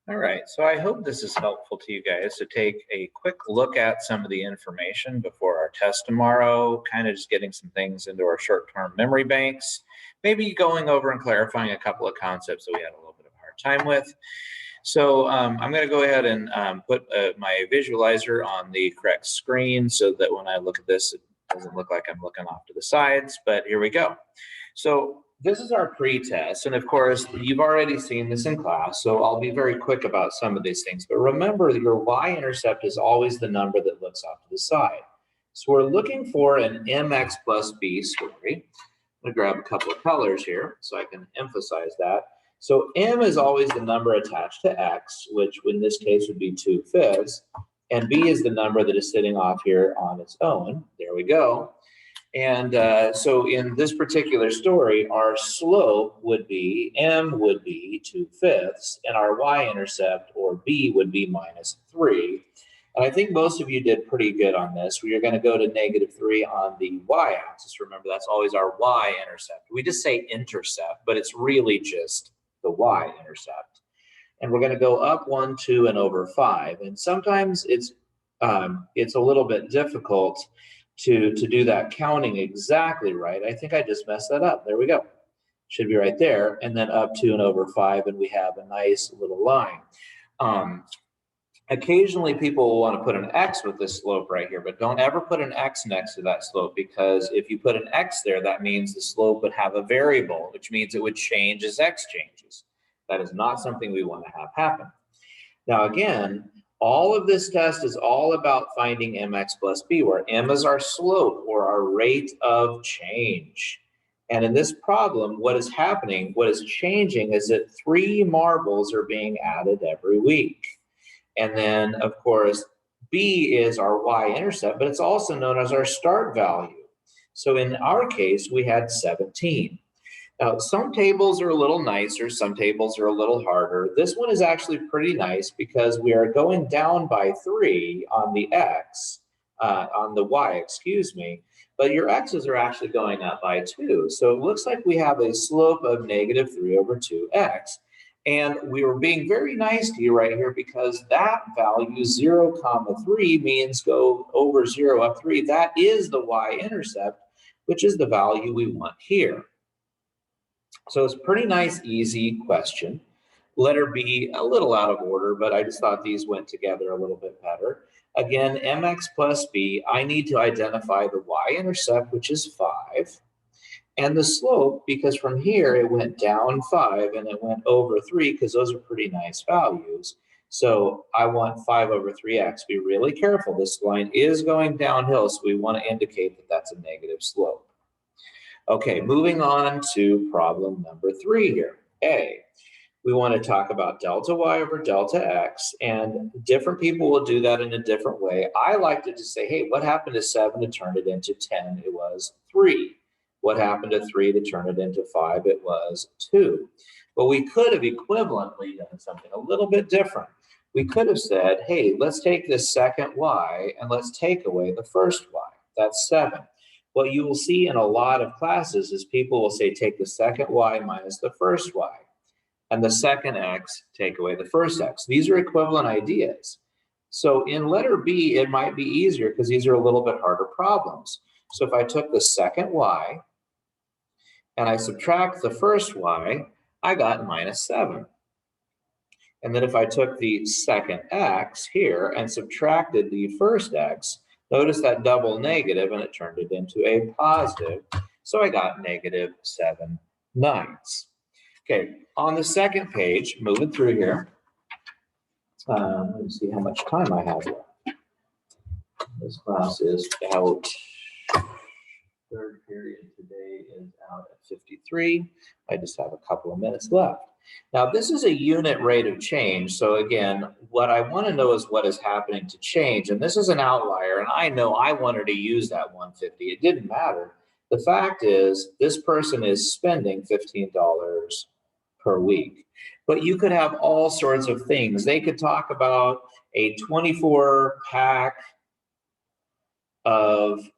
All right, so I hope this is helpful to you guys to take a quick look at some of the information before our test tomorrow, kind of just getting some things into our short-term memory banks, maybe going over and clarifying a couple of concepts that we had a little bit of a hard time with. So I'm going to go ahead and put my visualizer on the correct screen so that when I look at this, it doesn't look like I'm looking off to the sides, but here we go. So this is our pre-test, and of course, you've already seen this in class, so I'll be very quick about some of these things. But remember, your y-intercept is always the number that looks off to the side. So we're looking for an mx plus b story. I'm going to grab a couple of colors here so I can emphasize that. So m is always the number attached to x, which in this case would be 2/5, and b is the number that is sitting off here on its own. There we go. And so in this particular story, our slope would be, m would be 2/5, and our y-intercept, or b, would be -3. And I think most of you did pretty good on this. We are going to go to -3 on the y-axis. Remember, that's always our y-intercept. We just say intercept, but it's really just the y-intercept. And we're going to go up 1, 2, and over 5. And sometimes it's a little bit difficult to do that counting exactly right. I think I just messed that up. There we go. Should be right there. And then up 2 and over 5, and we have a nice little line. Occasionally people will want to put an X with this slope right here, but don't ever put an X next to that slope, because if you put an X there, that means the slope would have a variable, which means it would change as X changes. That is not something we want to have happen. Now again, all of this test is all about finding mx plus b, where m is our slope, or our rate of change. And in this problem, what is happening, what is changing, is that 3 marbles are being added every week. And then, of course, b is our y-intercept, but it's also known as our start value. So in our case, we had 17. Now, some tables are a little nicer, some tables are a little harder. This one is actually pretty nice because we are going down by 3 on the y, excuse me, but your x's are actually going up by 2. So it looks like we have a slope of -3 over 2x. And we were being very nice to you right here, because that value 0, 3 means go over 0 up 3. That is the y-intercept, which is the value we want here. So it's a pretty nice, easy question. Letter B, a little out of order, but I just thought these went together a little bit better. Again, mx plus b, I need to identify the y-intercept, which is 5, and the slope, because from here it went down 5 and it went over 3, because those are pretty nice values. So I want 5 over 3x. Be really careful. This line is going downhill, so we want to indicate that that's a negative slope. Okay, moving on to problem number 3 here. A, we want to talk about delta y over delta x, and different people will do that in a different way. I like to just say, hey, what happened to 7 to turn it into 10? It was 3. What happened to 3 to turn it into 5? It was 2. But we could have equivalently done something a little bit different. We could have said, hey, let's take this second y and let's take away the first y. That's 7. What you will see in a lot of classes is people will say, take the second y minus the first y, and the second x, take away the first x. These are equivalent ideas. So in letter B, it might be easier because these are a little bit harder problems. So if I took the second y and I subtract the first y, I got -7. And then if I took the second x here and subtracted the first x, notice that double negative, and it turned it into a positive. So I got -7/9. Okay, on the second page, moving through here, let me see how much time I have left. This class is out. Third period today is out at 53. I just have a couple of minutes left. Now, this is a unit rate of change. So again, what I want to know is what is happening to change. And this is an outlier. And I know I wanted to use that 150. It didn't matter. The fact is, this person is spending $15 per week. But you could have all sorts of things. They could talk about a 24-pack of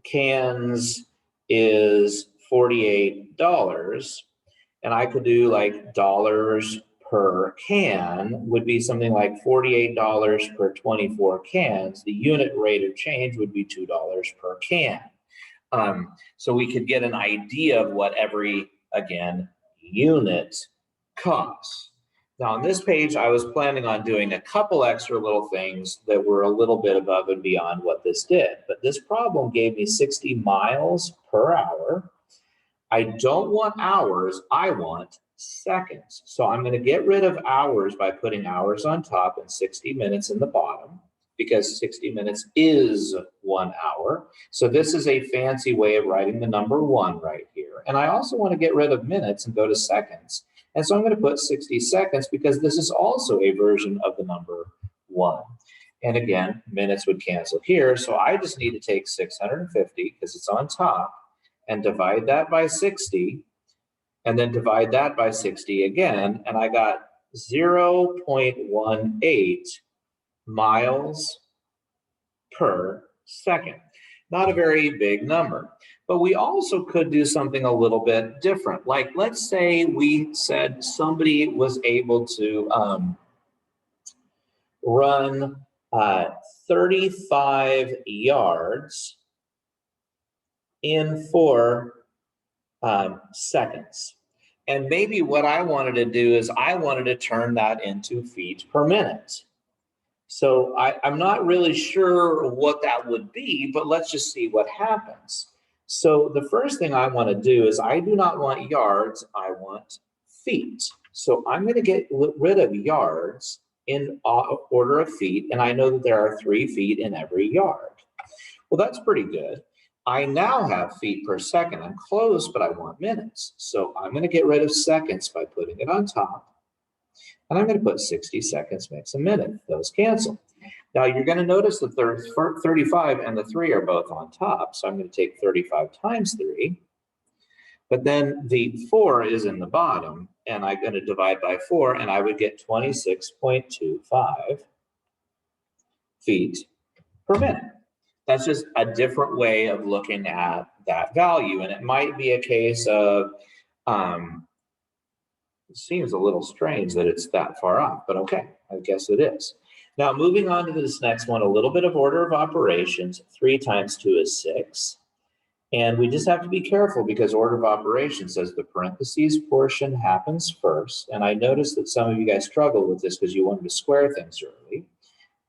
cans is $48. And I could do like dollars per can would be something like $48 per 24 cans. The unit rate of change would be $2 per can. So we could get an idea of what every, again, unit costs. Now on this page, I was planning on doing a couple extra little things that were a little bit above and beyond what this did. But this problem gave me 60 miles per hour. I don't want hours, I want seconds. So I'm going to get rid of hours by putting hours on top and 60 minutes in the bottom, because 60 minutes is 1 hour. So this is a fancy way of writing the number 1 right here. And I also want to get rid of minutes and go to seconds. And so I'm going to put 60 seconds because this is also a version of the number 1. And again, minutes would cancel here. So I just need to take 650 because it's on top and divide that by 60 and then divide that by 60 again. And I got 0.18 miles per second. Not a very big number. But we also could do something a little bit different. Like, let's say we said somebody was able to run 35 yards in 4 seconds. And maybe what I wanted to do is I wanted to turn that into feet per minute. So I'm not really sure what that would be, but let's just see what happens. So the first thing I want to do is I do not want yards, I want feet. So I'm going to get rid of yards in order of feet, and I know that there are 3 feet in every yard. Well, that's pretty good. I now have feet per second. I'm close, but I want minutes. So I'm going to get rid of seconds by putting it on top. And I'm going to put 60 seconds makes a minute. Those cancel. Now you're going to notice that there's 35 and the 3 are both on top. So I'm going to take 35 times 3. But then the 4 is in the bottom, and I'm going to divide by 4, and I would get 26.25 feet per minute. That's just a different way of looking at that value. And it might be a case of, it seems a little strange that it's that far off, but okay, I guess it is. Now, moving on to this next one, a little bit of order of operations. 3 times 2 is 6. And we just have to be careful because order of operations says the parentheses portion happens first. And I noticed that some of you guys struggle with this because you wanted to square things early.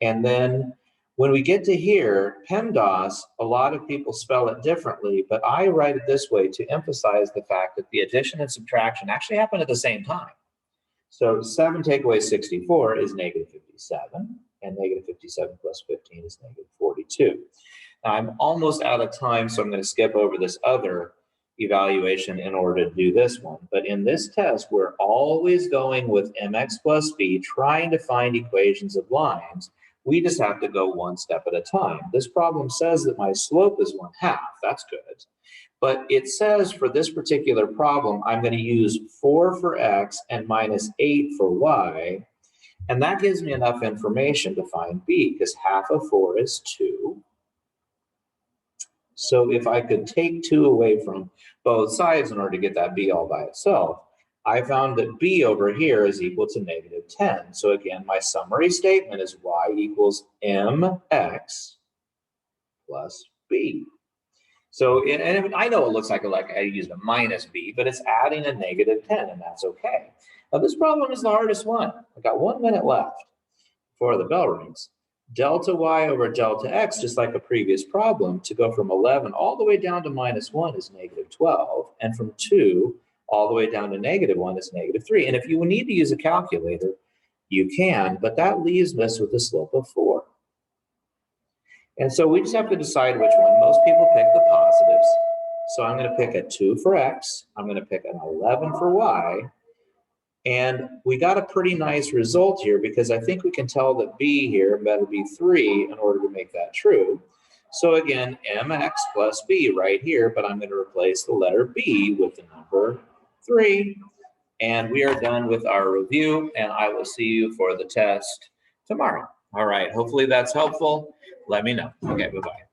And then when we get to here, PEMDAS, a lot of people spell it differently, but I write it this way to emphasize the fact that the addition and subtraction actually happen at the same time. So 7 take away 64 is negative 57, and negative 57 plus 15 is negative 42. Now I'm almost out of time, so I'm going to skip over this other evaluation in order to do this one. But in this test, we're always going with mx plus b, trying to find equations of lines. We just have to go one step at a time. This problem says that my slope is 1/2. That's good. But it says for this particular problem, I'm going to use 4 for x and minus 8 for y. And that gives me enough information to find b, because 1/2 of 4 is 2. So if I could take 2 away from both sides in order to get that b all by itself, I found that b over here is equal to negative 10. So again, my summary statement is y equals mx plus b. So, and I know it looks like I used a minus b, but it's adding a negative 10, and that's okay. Now this problem is the hardest one. I've got 1 minute left before the bell rings. Delta y over delta x, just like a previous problem, to go from 11 all the way down to minus 1 is negative 12, and from 2 all the way down to negative 1 is negative 3. And if you need to use a calculator, you can, but that leaves us with a slope of 4. And so we just have to decide which one. Most people pick the positives. So I'm going to pick a 2 for x. I'm going to pick an 11 for y. And we got a pretty nice result here because I think we can tell that b here better be 3 in order to make that true. So again, mx plus b right here, but I'm going to replace the letter b with the number 3. And we are done with our review, and I will see you for the test tomorrow. All right, hopefully that's helpful. Let me know. Okay, bye-bye.